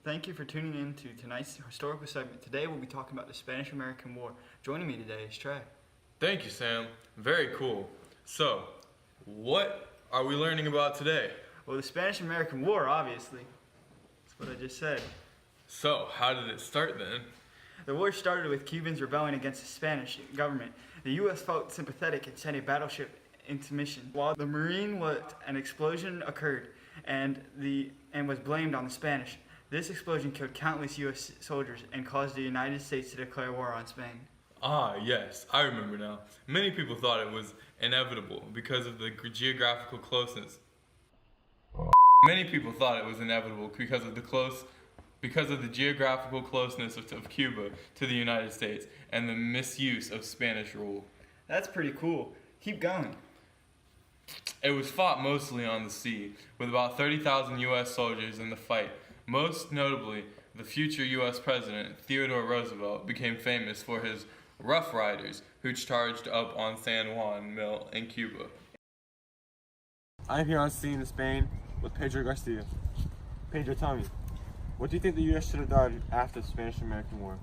Thank you for tuning in to tonight's historical segment. Today we'll be talking about the Spanish-American War. Joining me today is Trey. Thank you, Sam. Very cool. So, what are we learning about today? Well, the Spanish-American War, obviously. That's what I just said. So, how did it start then? The war started with Cubans rebelling against the Spanish government. The U.S. felt sympathetic and sent a battleship into mission. While the Marine an explosion occurred and was blamed on the Spanish. This explosion killed countless U.S. soldiers and caused the United States to declare war on Spain. Ah, yes, I remember now. Many people thought it was inevitable because of the geographical closeness. Many people thought it was inevitable because of the geographical closeness of Cuba to the United States and the misuse of Spanish rule. That's pretty cool. Keep going. It was fought mostly on the sea, with about 30,000 U.S. soldiers in the fight. Most notably, the future U.S. President, Theodore Roosevelt, became famous for his Rough Riders, who charged up on San Juan Mill in Cuba. I'm here on scene in Spain with Pedro Garcia. Pedro, tell me, what do you think the U.S. should have done after the Spanish-American War?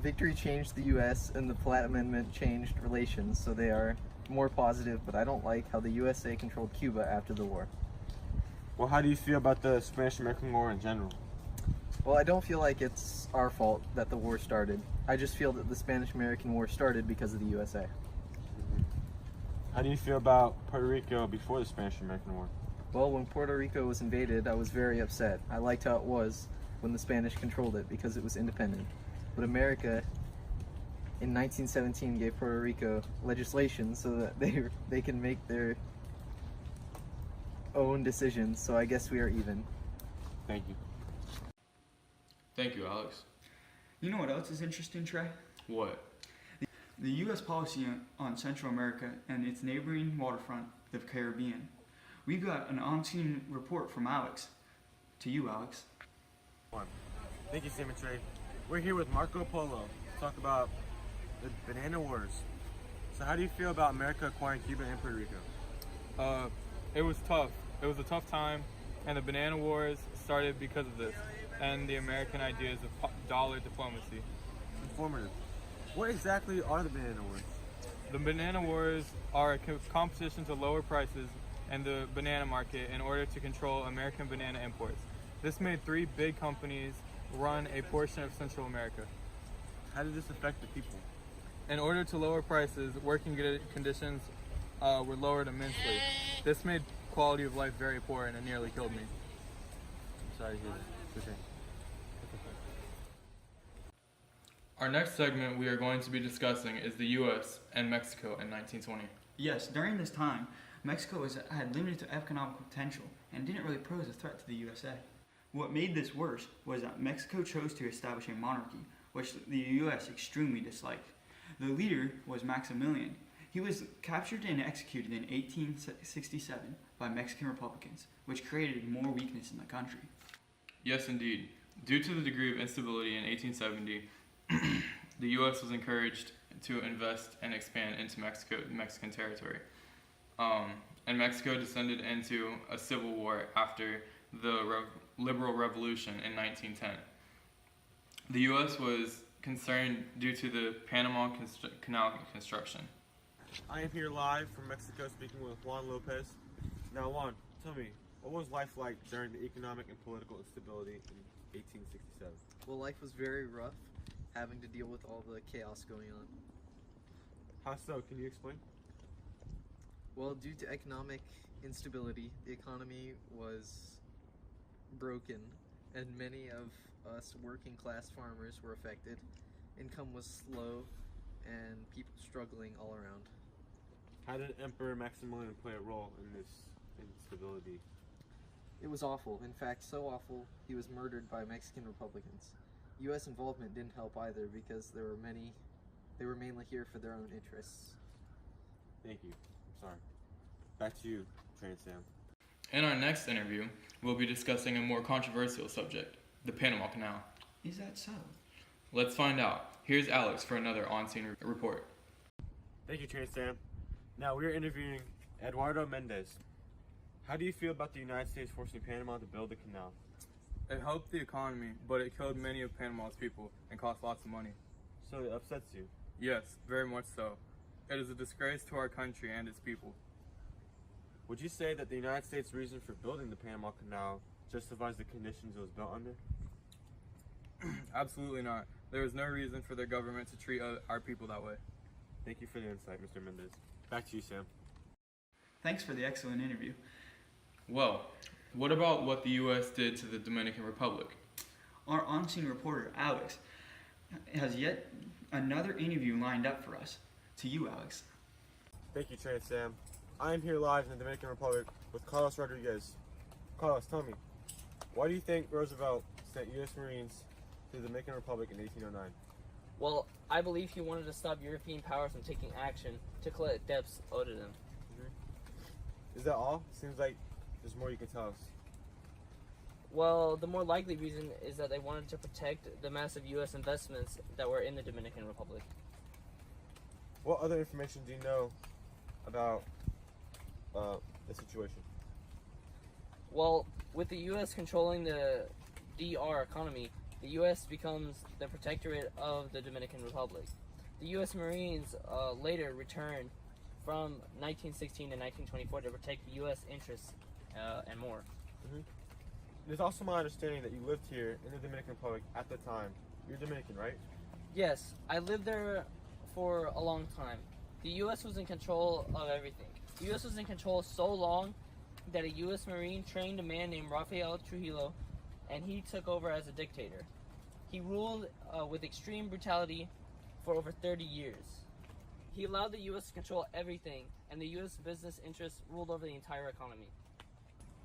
Victory changed the U.S. and the Platt Amendment changed relations, so they are more positive, but I don't like how the USA controlled Cuba after the war. Well, how do you feel about the Spanish-American War in general? Well, I don't feel like it's our fault that the war started. I just feel that the Spanish-American War started because of the USA. How do you feel about Puerto Rico before the Spanish-American War? Well, when Puerto Rico was invaded, I was very upset. I liked how it was when the Spanish controlled it because it was independent. But America, in 1917, gave Puerto Rico legislation so that they can make their own decisions, so I guess we are even. Thank you. Thank you, Alex. You know what else is interesting, Trey? What? The U.S. policy on Central America and its neighboring waterfront, the Caribbean. We've got an on-scene report from Alex. To you, Alex. Thank you, Sam and Trey. We're here with Marco Polo to talk about the Banana Wars. So how do you feel about America acquiring Cuba and Puerto Rico? It was tough. It was a tough time, and the Banana Wars started because of this, and the American ideas of dollar diplomacy. Informative. What exactly are the Banana Wars? The Banana Wars are a competition to lower prices in the banana market in order to control American banana imports. This made three big companies run a portion of Central America. How did this affect the people? In order to lower prices, working conditions were lowered immensely. This made quality of life very poor, and it nearly killed me. I'm sorry to hear that. It's okay. Our next segment we are going to be discussing is the U.S. and Mexico in 1920. Yes, during this time, Mexico had limited economic potential and didn't really pose a threat to the USA. What made this worse was that Mexico chose to establish a monarchy, which the U.S. extremely disliked. The leader was Maximilian. He was captured and executed in 1867 by Mexican Republicans, which created more weakness in the country. Yes, indeed. Due to the degree of instability in 1870, the U.S. was encouraged to invest and expand into Mexican territory. And Mexico descended into a civil war after the Liberal Revolution in 1910. The U.S. was concerned due to the Panama Canal construction. I am here live from Mexico speaking with Juan Lopez. Now Juan, tell me, what was life like during the economic and political instability in 1867? Well, life was very rough, having to deal with all the chaos going on. How so? Can you explain? Well, due to economic instability, the economy was broken, and many of us working class farmers were affected. Income was slow, and people struggling all around. How did Emperor Maximilian play a role in this instability? It was awful. In fact, so awful, he was murdered by Mexican Republicans. U.S. involvement didn't help either because they were mainly here for their own interests. Thank you. I'm sorry. Back to you, Trey and Sam. In our next interview, we'll be discussing a more controversial subject, the Panama Canal. Is that so? Let's find out. Here's Alex for another on-scene report. Thank you, Trey and Sam. Now we are interviewing Eduardo Mendez. How do you feel about the United States forcing Panama to build the canal? It helped the economy, but it killed many of Panama's people and cost lots of money. So it upsets you. Yes, very much so. It is a disgrace to our country and its people. Would you say that the United States' reason for building the Panama Canal justifies the conditions it was built under? Absolutely not. There is no reason for their government to treat our people that way. Thank you for the insight, Mr. Mendez. Back to you, Sam. Thanks for the excellent interview. Well, what about what the U.S. did to the Dominican Republic? Our on-scene reporter, Alex, has yet another interview lined up for us. To you, Alex. Thank you, Trey and Sam. I am here live in the Dominican Republic with Carlos Rodriguez. Carlos, tell me, why do you think Roosevelt sent U.S. Marines to the Dominican Republic in 1809? Well, I believe he wanted to stop European powers from taking action to collect debts owed to them. Is that all? Seems like there's more you can tell us. Well, the more likely reason is that they wanted to protect the massive U.S. investments that were in the Dominican Republic. What other information do you know about the situation? Well, with the U.S. controlling the DR economy, the U.S. becomes the protectorate of the Dominican Republic. The U.S. Marines later returned from 1916 to 1924 to protect U.S. interests and more. It is also my understanding that you lived here in the Dominican Republic at the time. You're Dominican, right? Yes, I lived there for a long time. The U.S. was in control of everything. The U.S. was in control so long that a U.S. Marine trained a man named Rafael Trujillo, and he took over as a dictator. He ruled with extreme brutality for over 30 years. He allowed the U.S. to control everything, and the U.S. business interests ruled over the entire economy.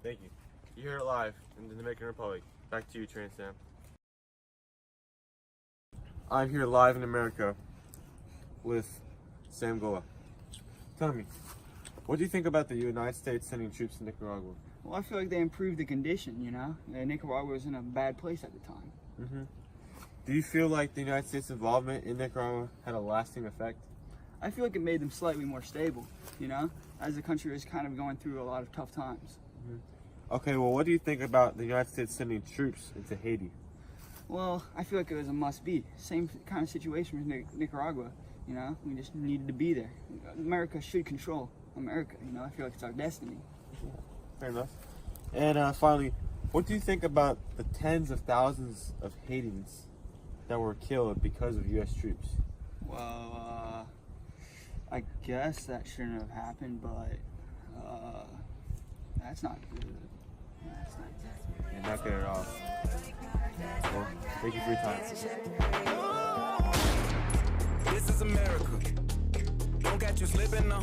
Thank you. You heard it live in the Dominican Republic. Back to you, Trey and Sam. I'm here live in America with Sam Gulla. Tell me, what do you think about the United States sending troops to Nicaragua? Well, I feel like they improved the condition, you know? Nicaragua was in a bad place at the time. Do you feel like the United States' involvement in Nicaragua had a lasting effect? I feel like it made them slightly more stable, you know? As the country was kind of going through a lot of tough times. Okay, well, what do you think about the United States sending troops into Haiti? Well, I feel like it was a must-be. Same kind of situation with Nicaragua, you know? We just needed to be there. America should control America, you know? I feel like it's our destiny. Fair enough. And finally, what do you think about the tens of thousands of Haitians that were killed because of U.S. troops? Well, I guess that shouldn't have happened, but that's not good. That's not good. Yeah, not good at all. Well, thank you for your time. This is America. Don't catch you slipping now.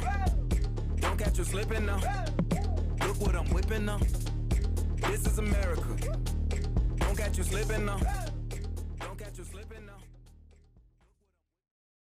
Don't catch you slipping now. Look what I'm whipping now. This is America. Don't catch you slipping now.